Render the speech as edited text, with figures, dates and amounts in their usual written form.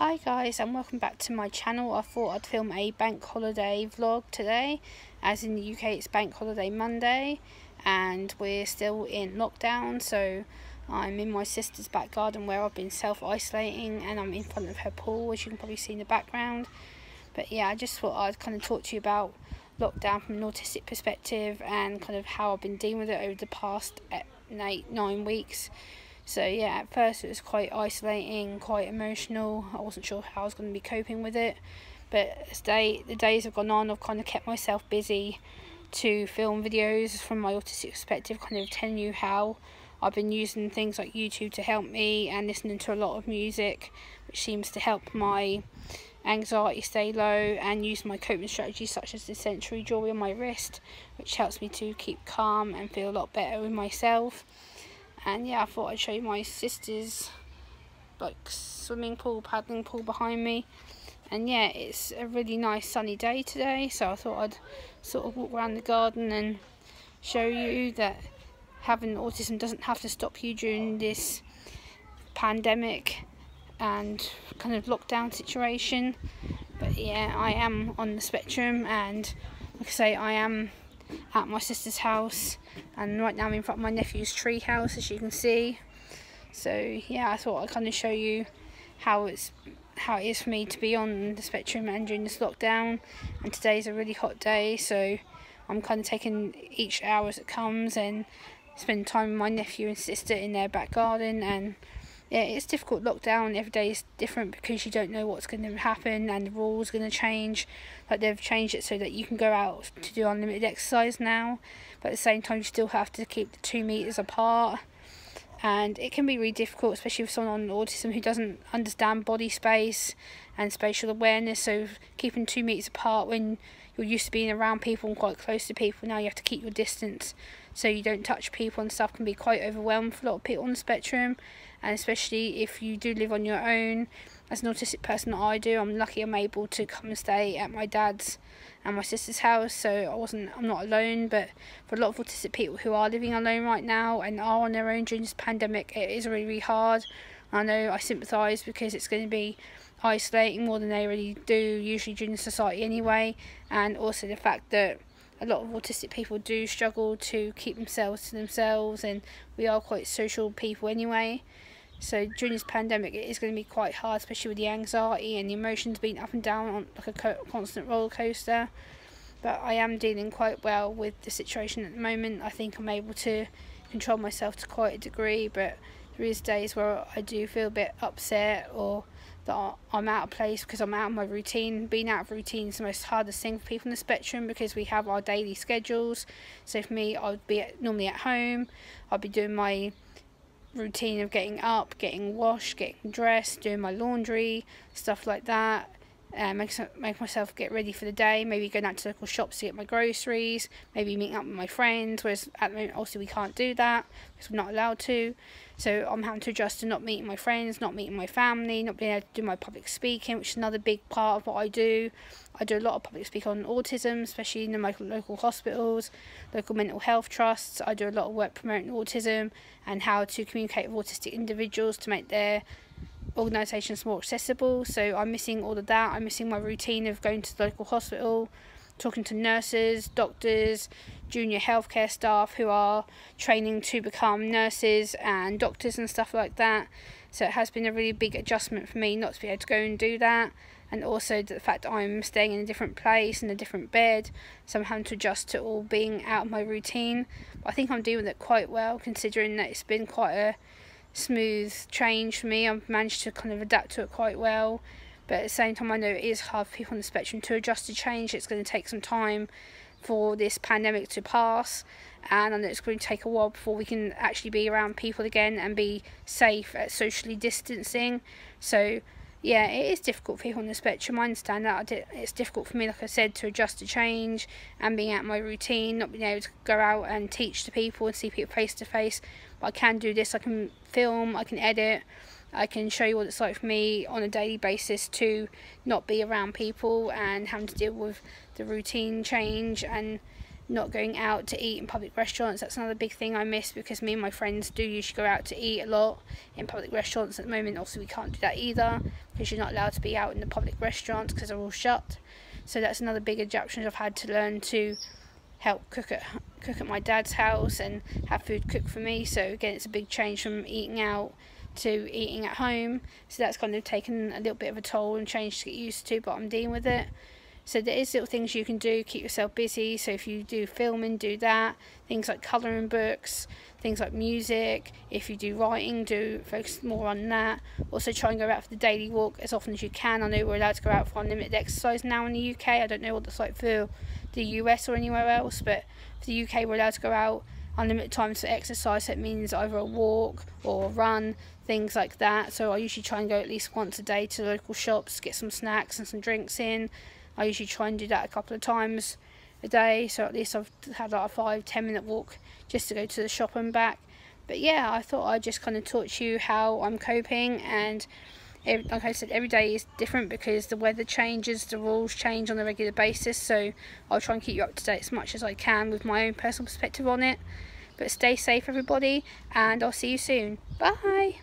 Hi guys, and welcome back to my channel. I thought I'd film a bank holiday vlog today, as in the UK it's bank holiday Monday and we're still in lockdown. So I'm in my sister's back garden where I've been self-isolating, and I'm in front of her pool, as you can probably see in the background. But yeah, I just thought I'd kind of talk to you about lockdown from an autistic perspective and kind of how I've been dealing with it over the past 9 weeks. So yeah, at first it was quite isolating, quite emotional. I wasn't sure how I was going to be coping with it, but as the days have gone on, I've kind of kept myself busy to film videos from my autistic perspective, kind of telling you how I've been using things like YouTube to help me, and listening to a lot of music, which seems to help my anxiety stay low, and use my coping strategies such as the sensory jewelry on my wrist, which helps me to keep calm and feel a lot better with myself. And yeah, I thought I'd show you my sister's swimming pool, paddling pool behind me. And yeah, it's a really nice sunny day today, so I thought I'd sort of walk around the garden and show you that having autism doesn't have to stop you during this pandemic and kind of lockdown situation. But yeah, I am on the spectrum, and like I say, I am at my sister's house, and right now I'm in front of my nephew's tree house, as you can see. So yeah, I thought I'd kind of show you how it is for me to be on the spectrum and during this lockdown. And today's a really hot day, so I'm kind of taking each hour as it comes and spending time with my nephew and sister in their back garden. And yeah, it's difficult lockdown. Every day is different because you don't know what's going to happen, and the rules are going to change. Like, they've changed it so that you can go out to do unlimited exercise now, but at the same time you still have to keep the 2 meters apart. And it can be really difficult, especially with someone on autism who doesn't understand body space and spatial awareness. So keeping 2 meters apart when you're used to being around people and quite close to people, now you have to keep your distance so you don't touch people and stuff, can be quite overwhelming for a lot of people on the spectrum. And especially if you do live on your own, as an autistic person that I do, I'm lucky I'm able to come and stay at my dad's and my sister's house, so I'm not alone. But for a lot of autistic people who are living alone right now and are on their own during this pandemic, it is really, really hard. I know I sympathise, because it's going to be isolating more than they really do usually during society anyway, and also the fact that a lot of autistic people do struggle to keep themselves to themselves, and we are quite social people anyway. So during this pandemic it is going to be quite hard, especially with the anxiety and the emotions being up and down on like a constant roller coaster. But I am dealing quite well with the situation at the moment. I think I'm able to control myself to quite a degree, but there is days where I do feel a bit upset, or that I'm out of place because I'm out of my routine. Being out of routine is the most hardest thing for people on the spectrum, because we have our daily schedules. So for me, I would be normally at home, I'd be doing my routine of getting up, getting washed, getting dressed, doing my laundry, stuff like that, make myself get ready for the day, maybe going out to local shops to get my groceries, maybe meeting up with my friends, whereas at the moment obviously we can't do that because we're not allowed to. So I'm having to adjust to not meeting my friends, not meeting my family, not being able to do my public speaking, which is another big part of what I do. I do a lot of public speaking on autism, especially in the local hospitals, local mental health trusts. I do a lot of work promoting autism and how to communicate with autistic individuals to make their organisations more accessible. So I'm missing all of that. I'm missing my routine of going to the local hospital, talking to nurses, doctors, junior healthcare staff who are training to become nurses and doctors and stuff like that. So it has been a really big adjustment for me not to be able to go and do that. And also the fact that I'm staying in a different place, in a different bed, so I'm having to adjust to all being out of my routine. But I think I'm dealing with it quite well, considering that it's been quite a smooth change for me. I've managed to kind of adapt to it quite well. But at the same time, I know it is hard for people on the spectrum to adjust to change. It's going to take some time for this pandemic to pass, and I know it's going to take a while before we can actually be around people again and be safe at socially distancing. So yeah, it is difficult for people on the spectrum. I understand that. It's difficult for me, like I said, to adjust to change and being out of my routine, not being able to go out and teach to people and see people face to face. But I can do this. I can film, I can edit, I can show you what it's like for me on a daily basis to not be around people and having to deal with the routine change. And not going out to eat in public restaurants. That's another big thing I miss, because me and my friends do usually go out to eat a lot in public restaurants. At the moment, obviously, we can't do that either, because you're not allowed to be out in the public restaurants because they're all shut. So that's another big adjustment I've had to learn, to help cook at my dad's house and have food cooked for me. So again, it's a big change from eating out to eating at home. So that's kind of taken a little bit of a toll and change to get used to, but I'm dealing with it. So there is little things you can do, keep yourself busy. So if you do filming, do that. Things like colouring books, things like music. If you do writing, do focus more on that. Also try and go out for the daily walk as often as you can. I know we're allowed to go out for unlimited exercise now in the UK. I don't know what it's like for the US or anywhere else, but for the UK we're allowed to go out unlimited times for exercise. So it means either a walk or a run, things like that. So I usually try and go at least once a day to local shops, get some snacks and some drinks in. I usually try and do that a couple of times a day, so at least I've had like a 5-10 minute walk just to go to the shop and back. But yeah, I thought I'd just kind of talk to you how I'm coping, and like I said, every day is different because the weather changes, the rules change on a regular basis, so I'll try and keep you up to date as much as I can with my own personal perspective on it. But stay safe everybody, and I'll see you soon. Bye!